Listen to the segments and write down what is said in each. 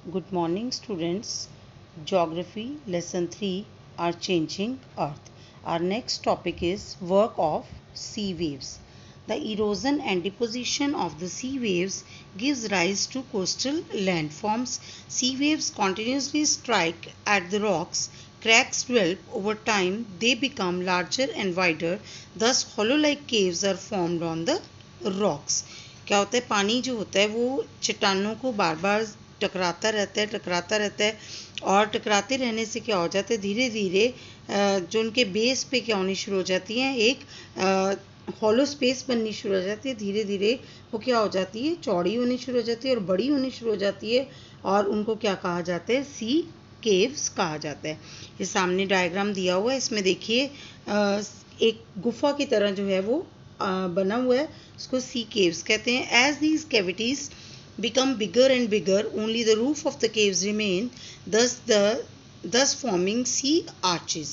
Good morning, students. Geography lesson 3 are changing Earth. Our next topic is work of sea waves. The erosion and deposition of the sea waves gives rise to coastal landforms. Sea waves continuously strike at the rocks. Cracks develop over time. They become larger and wider. Thus, hollow-like caves are formed on the rocks. क्या होता है, पानी जो होता है वो चट्टानों को बार बार टकराता रहता है और टकराते रहने से क्या हो जाता है, धीरे धीरे जो उनके बेस पे क्या होनी शुरू हो जाती है, एक हॉलो स्पेस बननी शुरू हो जाती है। धीरे धीरे वो क्या हो जाती है, चौड़ी होनी शुरू हो जाती है और बड़ी होनी शुरू हो जाती है और उनको क्या कहा जाता है, सी केव्स कहा जाता है। ये सामने डायग्राम दिया हुआ है, इसमें देखिए एक गुफा की तरह जो है वो बना हुआ है, उसको सी केव्स कहते हैं। As these cavities become bigger and bigger, only the roof of the caves remain, thus forming sea arches.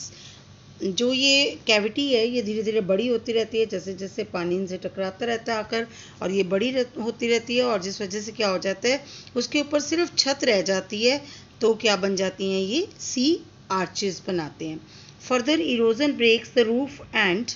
जो ये कैविटी है ये धीरे धीरे बड़ी होती रहती है, जैसे जैसे पानी इनसे टकराता रहता है आकर, और ये बड़ी होती रहती है और जिस वजह से क्या हो जाता है, उसके ऊपर सिर्फ छत रह जाती है, तो क्या बन जाती हैं, ये सी आर्चेस बनाते हैं। Further erosion breaks the roof and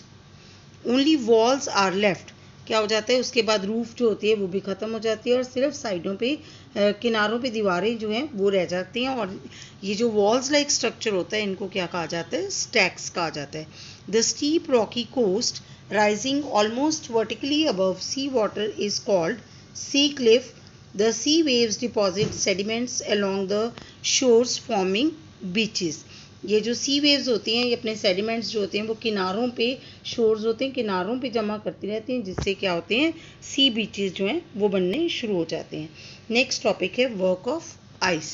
only walls are left. क्या हो जाता है, उसके बाद रूफ जो होती है वो भी ख़त्म हो जाती है और सिर्फ साइडों पे किनारों पे दीवारें जो हैं वो रह जाती हैं, और ये जो वॉल्स लाइक स्ट्रक्चर होता है इनको क्या कहा जाता है, स्टैक्स कहा जाता है। The steep rocky coast rising almost vertically above sea water is called sea cliff. The sea waves deposit sediments along the shores forming beaches. ये जो सी वेव्स होती हैं ये अपने सेडिमेंट्स जो होते हैं वो किनारों पे, शोर्स होते हैं, किनारों पे जमा करती रहती हैं, जिससे क्या होते हैं, सी बीचेस जो हैं वो बनने शुरू हो जाते हैं। नेक्स्ट टॉपिक है work of ice.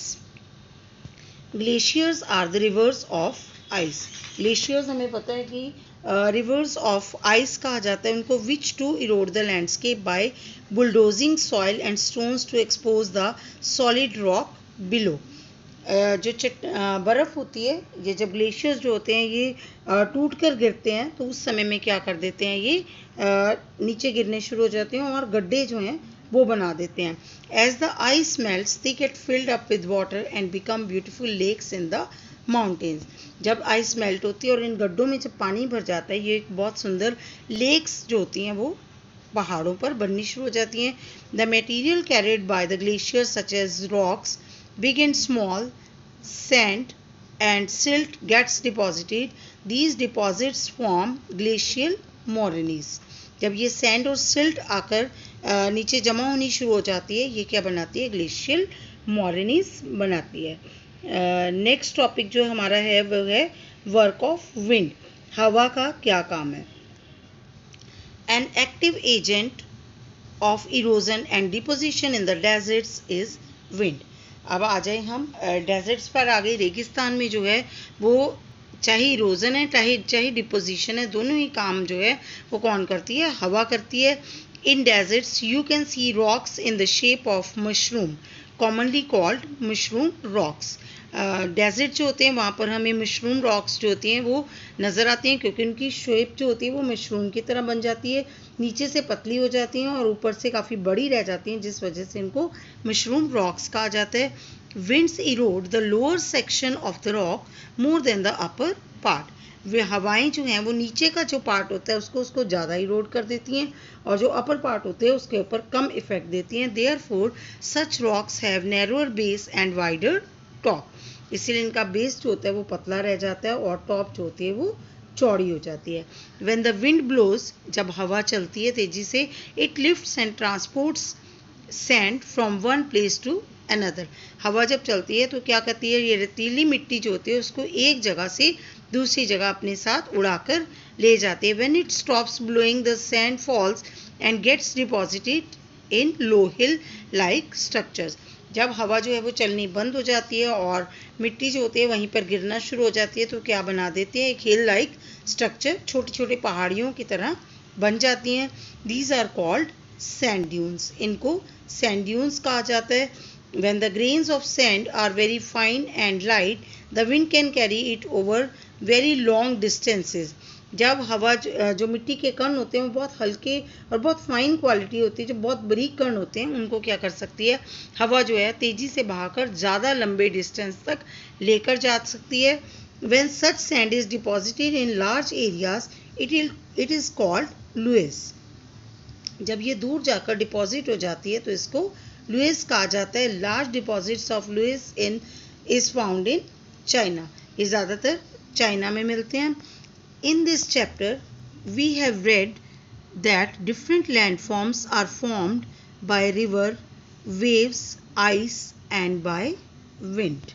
Glaciers are the rivers of ice. Glaciers हमें पता है कि रिवर्स ऑफ आइस कहा जाता है उनको, which to erode the landscape by bulldozing soil and stones to expose the solid rock below. जो बर्फ़ होती है, ये जब ग्लेशियर्स जो होते हैं ये टूट कर गिरते हैं तो उस समय में क्या कर देते हैं, ये नीचे गिरने शुरू हो जाते हैं और गड्ढे जो हैं वो बना देते हैं। As the ice melts they get filled up with water and become beautiful lakes in the mountains. जब आइस मेल्ट होती है और इन गड्ढों में जब पानी भर जाता है, ये एक बहुत सुंदर लेक्स जो होती हैं वो पहाड़ों पर बननी शुरू हो जाती हैं। The material carried by the glaciers such as rocks, big and small, sand and silt gets deposited. These deposits form glacial moraines. जब ये सैंड और सिल्ट आकर नीचे जमा होनी शुरू हो जाती है, ये क्या बनाती है, ग्लेशियल मोरेनीज बनाती है। नेक्स्ट टॉपिक जो हमारा है वो है वर्क ऑफ विंड। हवा का क्या काम है। An active agent of erosion and deposition in the deserts is wind. अब आ जाए हम डेजर्ट्स पर। आ गई रेगिस्तान में जो है वो चाहे इरोजन है चाहे डिपोजिशन है, दोनों ही काम जो है वो कौन करती है, हवा करती है। In deserts you can see rocks in the shape of mushroom, commonly called mushroom rocks. Desert जो होते हैं वहाँ पर हमें मशरूम रॉक्स जो होती हैं वो नज़र आती हैं, क्योंकि उनकी शेप जो होती है वो मशरूम की तरह बन जाती है, नीचे से पतली हो जाती हैं और ऊपर से काफ़ी बड़ी रह जाती हैं, जिस वजह से इनको मशरूम रॉक्स कहा जाता है। Winds erode the lower section of the rock more than the upper part. वे हवाएं जो हैं वो नीचे का जो पार्ट होता है उसको ज़्यादा इरोड कर देती हैं और जो अपर पार्ट होते हैं उसके ऊपर कम इफेक्ट देती हैं। Therefore such rocks have narrower base and wider top. इसीलिए इनका बेस जो होता है वो पतला रह जाता है और टॉप जो होती है वो चौड़ी हो जाती है। When the wind blows, जब हवा चलती है तेजी से, it lifts and transports sand from one place to another. हवा जब चलती है तो क्या करती है, ये रेतीली मिट्टी जो होती है उसको एक जगह से दूसरी जगह अपने साथ उड़ाकर ले जाती है। When it stops blowing, the sand falls and gets deposited in low hill like structures. जब हवा जो है वो चलनी बंद हो जाती है और मिट्टी जो होती है वहीं पर गिरना शुरू हो जाती है, तो क्या बना देते हैं, एक हिल लाइक स्ट्रक्चर, छोटी छोटी पहाड़ियों की तरह बन जाती हैं। These are called sand dunes. इनको सैंड ड्यून्स कहा जाता है। When the grains of sand are very fine and light, the wind can carry it over very long distances. जब हवा जो मिट्टी के कण होते हैं वो बहुत हल्के और बहुत फाइन क्वालिटी होती है, जो बहुत बारीक कण होते हैं उनको क्या कर सकती है, हवा जो है तेज़ी से बहाकर ज़्यादा लंबे डिस्टेंस तक लेकर जा सकती है. When such sand is deposited in large areas, it is called Lewis. जब ये दूर जाकर डिपॉजिट हो जाती है तो इसको लुइस कहा जाता है. Large deposits of loess is found in China. ये ज़्यादातर चाइना में मिलते हैं. In this chapter we have read that different landforms are formed by river, waves, ice and by wind.